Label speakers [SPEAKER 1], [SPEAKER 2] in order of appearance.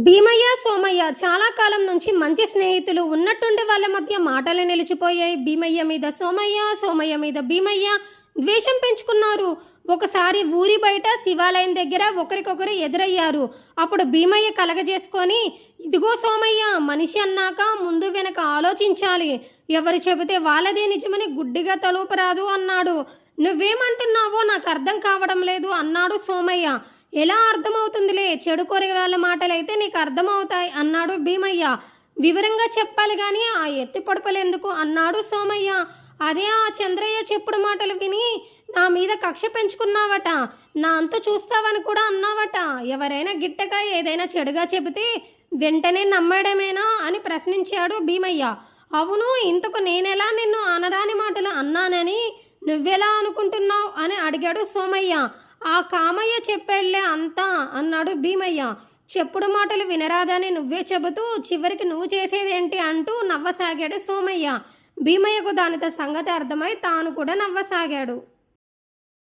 [SPEAKER 1] భీమయ్య, సోమయ్య చాలా కాలం నుంచి మంచి స్నేహితులు. ఉన్నట్టుండి వాళ్ళ మధ్య మాటలు నిలిచిపోయాయి. భీమయ్య మీద సోమయ్య, సోమయ్య మీద భీమయ్య ద్వేషం పెంచుకున్నారు. ఒకసారి ఊరి బయట శివాలయం దగ్గర ఒకరికొకరు ఎదురయ్యారు. అప్పుడు భీమయ్య కలగజేసుకొని, ఇదిగో సోమయ్య, మనిషి అన్నాక ముందు వెనక ఆలోచించాలి. ఎవరు చెబితే వాళ్ళదే నిజమని గుడ్డిగా తలూపరాదు అన్నాడు. నువ్వేమంటున్నావో నాకు అర్థం కావడం లేదు అన్నాడు సోమయ్య. ఎలా అర్థమవుతుందిలే, చెడు కూరగాయల మాటలైతే నీకు అర్థమవుతాయి అన్నాడు భీమయ్య. వివరంగా చెప్పాలి గాని ఆ ఎత్తి పొడపలేందుకు అన్నాడు సోమయ్య. అదే ఆ చంద్రయ్య చెప్పుడు మాటలు విని నా మీద కక్ష పెంచుకున్నావట, నా అంతు చూస్తావని కూడా అన్నావట. ఎవరైనా గిట్టగా ఏదైనా చెడుగా చెబితే వెంటనే నమ్మడమేనా అని ప్రశ్నించాడు భీమయ్య. అవును, ఇంతకు నేనెలా నిన్ను అనరాని మాటలు అన్నానని నువ్వెలా అనుకుంటున్నావు అని అడిగాడు సోమయ్య. ఆ కామయ్య చెప్పాడులే అంతా అన్నాడు భీమయ్య. చెప్పుడు మాటలు వినరాదని నువ్వే చెబుతూ చివరికి నువ్వు చేసేదేంటి అంటూ నవ్వసాగాడు సోమయ్య. భీమయ్యకు దానితో సంగతి అర్థమై తాను కూడా నవ్వసాగాడు.